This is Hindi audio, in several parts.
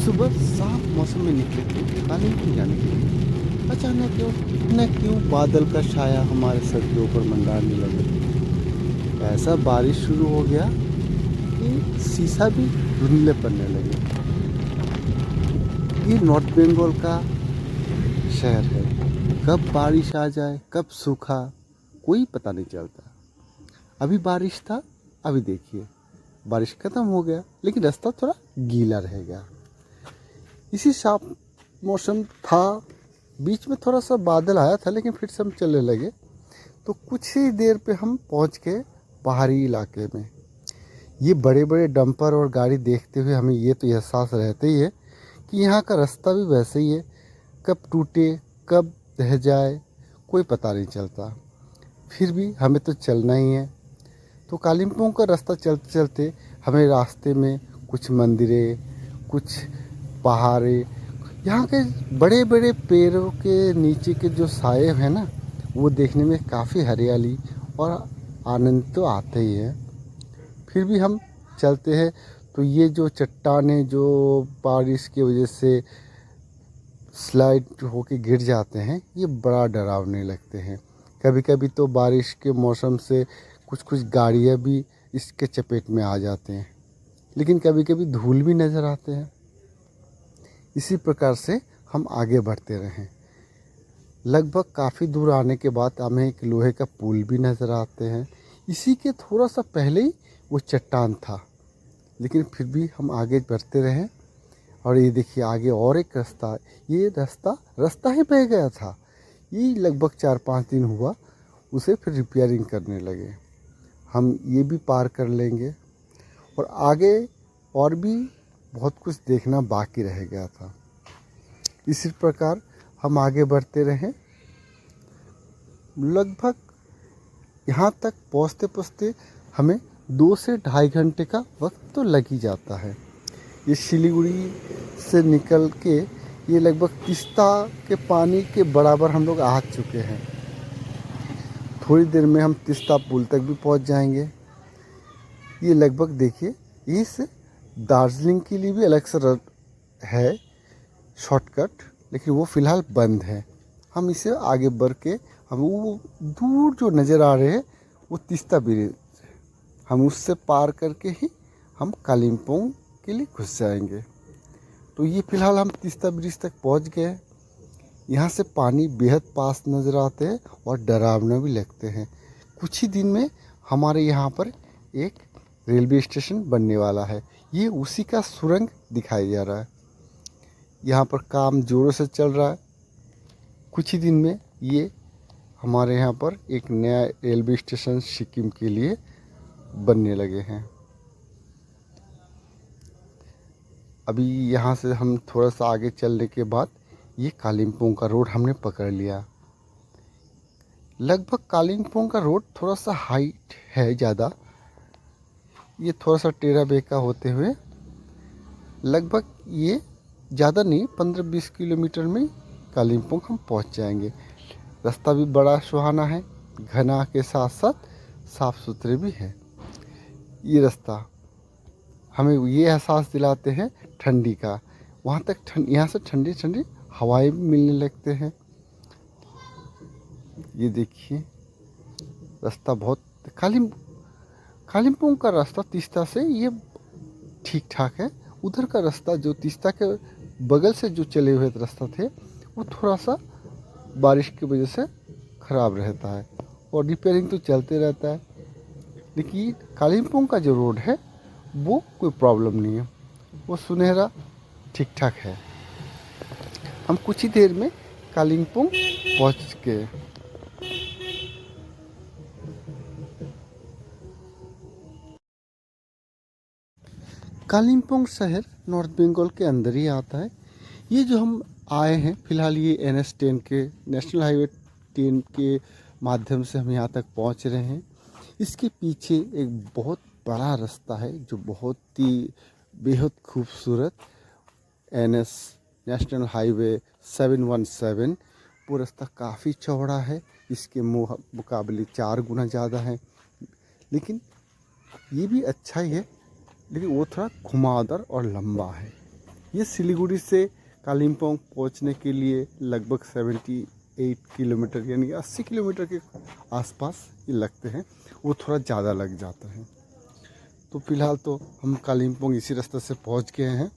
सुबह साफ मौसम में निकले थे कालिंपोंग जाने के लिए। अचानक न क्यों बादल का साया हमारे सर के ऊपर मंडराने लगे। ऐसा बारिश शुरू हो गया कि शीशा भी धुंधले पड़ने लगे। ये नॉर्थ बंगाल का शहर है, कब बारिश आ जाए कब सूखा कोई पता नहीं चलता। अभी बारिश था, अभी देखिए बारिश खत्म हो गया, लेकिन रास्ता थोड़ा गीला रह गया। इसी साफ मौसम था, बीच में थोड़ा सा बादल आया था, लेकिन फिर से हम चलने लगे तो कुछ ही देर पे हम पहुंच गए पहाड़ी इलाके में। ये बड़े बड़े डंपर और गाड़ी देखते हुए हमें ये तो एहसास रहता ही है कि यहाँ का रास्ता भी वैसे ही है, कब टूटे कब रह जाए कोई पता नहीं चलता। फिर भी हमें तो चलना ही है। तो कालिम्पोंग का रास्ता चलते चलते हमें रास्ते में कुछ मंदिरें, कुछ पहाड़े, यहाँ के बड़े बड़े पेड़ों के नीचे के जो साए हैं ना, वो देखने में काफ़ी हरियाली और आनंद तो आता ही है। फिर भी हम चलते हैं तो ये जो चट्टानें जो बारिश की वजह से स्लाइड होके गिर जाते हैं, ये बड़ा डरावने लगते हैं। कभी कभी तो बारिश के मौसम से कुछ कुछ गाड़ियाँ भी इसके चपेट में आ जाते हैं, लेकिन कभी कभी धूल भी नज़र आते हैं। इसी प्रकार से हम आगे बढ़ते रहें। लगभग काफ़ी दूर आने के बाद हमें एक लोहे का पुल भी नज़र आते हैं। इसी के थोड़ा सा पहले ही वो चट्टान था, लेकिन फिर भी हम आगे बढ़ते रहें। और ये देखिए आगे और एक रास्ता, ये रास्ता ही बह गया था। ये लगभग 4-5 दिन हुआ, उसे फिर रिपेयरिंग करने लगे। हम ये भी पार कर लेंगे और आगे और भी बहुत कुछ देखना बाकी रह गया था। इसी प्रकार हम आगे बढ़ते रहें। लगभग यहाँ तक पहुँचते पहुँचते हमें 2 से ढाई घंटे का वक्त तो लग ही जाता है। ये सिलीगुड़ी से निकल के ये लगभग तीस्ता के पानी के बराबर हम लोग आ चुके हैं। थोड़ी देर में हम तीस्ता पुल तक भी पहुँच जाएंगे। ये लगभग देखिए, इस दार्जिलिंग के लिए भी अलग से है शॉर्टकट, लेकिन वो फ़िलहाल बंद है। हम इसे आगे बढ़ के हम वो दूर जो नज़र आ रहे हैं वो तीस्ता ब्रिज, हम उससे पार करके ही हम कालिम्पोंग के लिए घुस जाएंगे। तो ये फ़िलहाल हम तीस्ता ब्रिज तक पहुंच गए। यहाँ से पानी बेहद पास नज़र आते हैं और डरावना भी लगते हैं। कुछ ही दिन में हमारे यहाँ पर एक रेलवे स्टेशन बनने वाला है। ये उसी का सुरंग दिखाई दे रहा है। यहाँ पर काम ज़ोरों से चल रहा है। कुछ ही दिन में ये हमारे यहाँ पर एक नया रेलवे स्टेशन सिक्किम के लिए बनने लगे हैं। अभी यहाँ से हम थोड़ा सा आगे चलने के बाद ये कालिम्पोंग का रोड हमने पकड़ लिया। लगभग कालिम्पोंग का रोड थोड़ा सा हाइट है ज़्यादा, ये थोड़ा सा टेढ़ा बेका होते हुए लगभग ये ज़्यादा नहीं 15-20 किलोमीटर में कालिम्पोंग हम पहुँच जाएंगे। रास्ता भी बड़ा सुहाना है, घना के साथ साथ साफ़ सुथरे भी है। ये रास्ता हमें ये एहसास दिलाते हैं ठंडी का। वहाँ तक यहाँ से ठंडी ठंडी हवाएं भी मिलने लगते हैं। ये देखिए रास्ता बहुत कालिम्पोंग का रास्ता तीस्ता से ये ठीक ठाक है। उधर का रास्ता जो तीस्ता के बगल से जो चले हुए रास्ता थे, वो थोड़ा सा बारिश की वजह से ख़राब रहता है और रिपेयरिंग तो चलते रहता है। लेकिन कालिम्पोंग का जो रोड है वो कोई प्रॉब्लम नहीं है, वो सुनहरा ठीक ठाक है। हम कुछ ही देर में कालिम्पोंग पहुँच गए। कालिम्पोंग शहर नॉर्थ बंगाल के अंदर ही आता है। ये जो हम आए हैं फ़िलहाल, ये NH10 के नेशनल हाईवे 10 के माध्यम से हम यहाँ तक पहुँच रहे हैं। इसके पीछे एक बहुत बड़ा रास्ता है जो बहुत ही बेहद खूबसूरत NH नेशनल हाईवे 717। वो रास्ता काफ़ी चौड़ा है, इसके मुकाबले 4 गुना ज़्यादा है। लेकिन ये भी अच्छा ही है, लेकिन वो थोड़ा घुमावदार और लंबा है। ये सिलीगुड़ी से कालिम्पोंग पहुंचने के लिए लगभग 78 किलोमीटर यानी 80 किलोमीटर के आसपास ये लगते हैं, वो थोड़ा ज़्यादा लग जाता है। तो फिलहाल तो हम कालिम्पोंग इसी रास्ते से पहुंच गए हैं।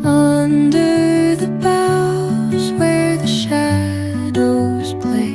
Under the boughs where the shadows play,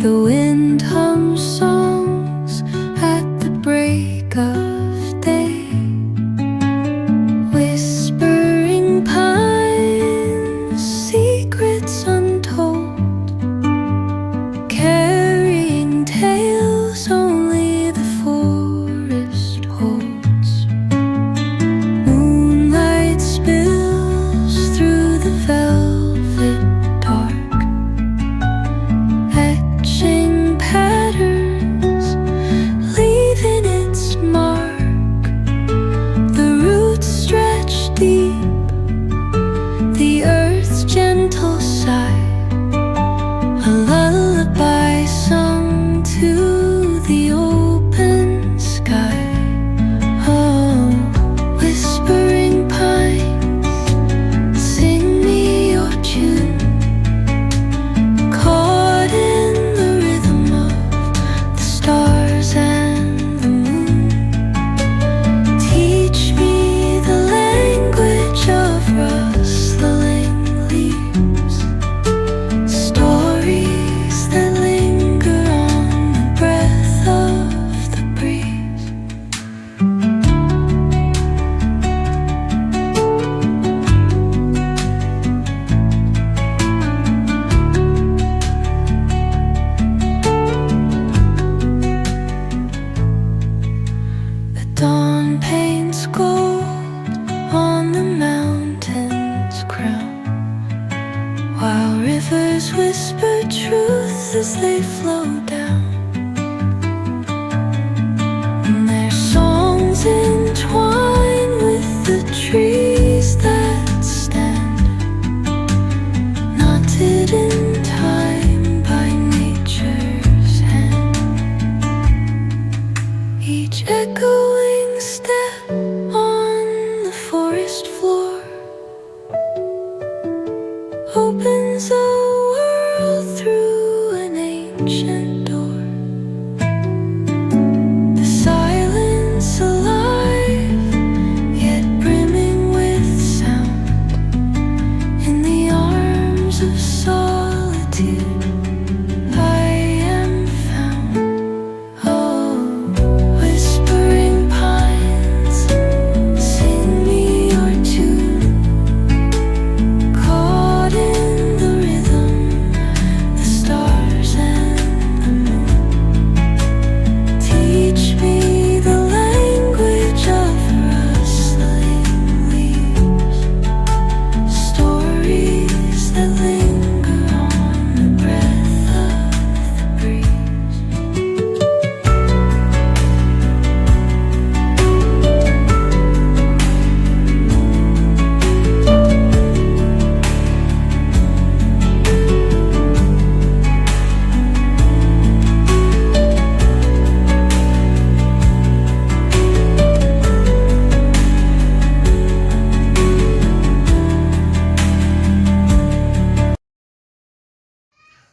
the wind hums songs at the break of day. Whispering pines, secrets untold, carrying tales only the forest holds. Moonlight spills through the velvet dark, etching patterns, leaving its mark. The roots stretch deep, the earth's gentle sigh, a lullaby sung to the open sky. Oh, whispering pines, sing me your tune, caught in the rhythm of the stars and the moon. Teach me the language of rustling leaves, stories that linger on the breath of the breeze. The dawn paints gold on the mountain's crown, while rivers whisper truth as they flow down. And their songs entwine with the trees that stand, knotted in time by nature's hand. Each echoing step on the forest floor opens a world through an ancient door. The silence alive, yet brimming with sound. In the arms of solitude, I am found. Oh, whispering pines, sing me your tune, caught in the rhythm, the stars and the moon. Teach me the language of rustling leaves, stories that linger on the breath of the breeze.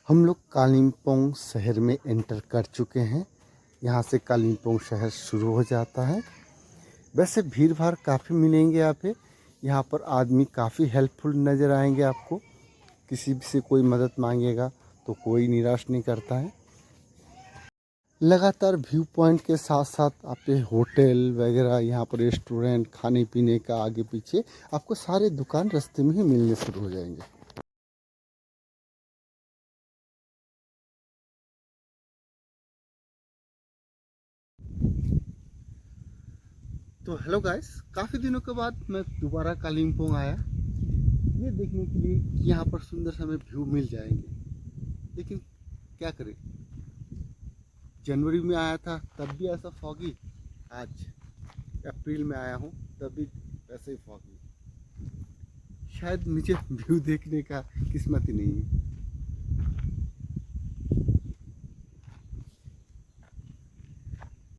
हम लोग कालिम्पोंग शहर में एंटर कर चुके हैं। यहाँ से कालिम्पोंग शहर शुरू हो जाता है। वैसे भीड़ भाड़ काफ़ी मिलेंगे यहाँ पे। यहाँ पर आदमी काफ़ी हेल्पफुल नज़र आएंगे आपको। किसी से कोई मदद मांगेगा तो कोई निराश नहीं करता है। लगातार व्यू पॉइंट के साथ साथ आपके होटल वगैरह, यहाँ पर रेस्टोरेंट, खाने पीने का आगे पीछे आपको सारे दुकान रास्ते में ही मिलने शुरू हो जाएंगे। तो हेलो गाइस, काफ़ी दिनों के बाद मैं दोबारा कालिम्पोंग आया ये देखने के लिए कि यहाँ पर सुंदर सा हमें व्यू मिल जाएंगे। लेकिन क्या करें, जनवरी में आया था तब भी ऐसा फॉगी, आज अप्रैल में आया हूँ तब भी वैसे ही फॉगी। शायद मुझे व्यू देखने का किस्मत ही नहीं है।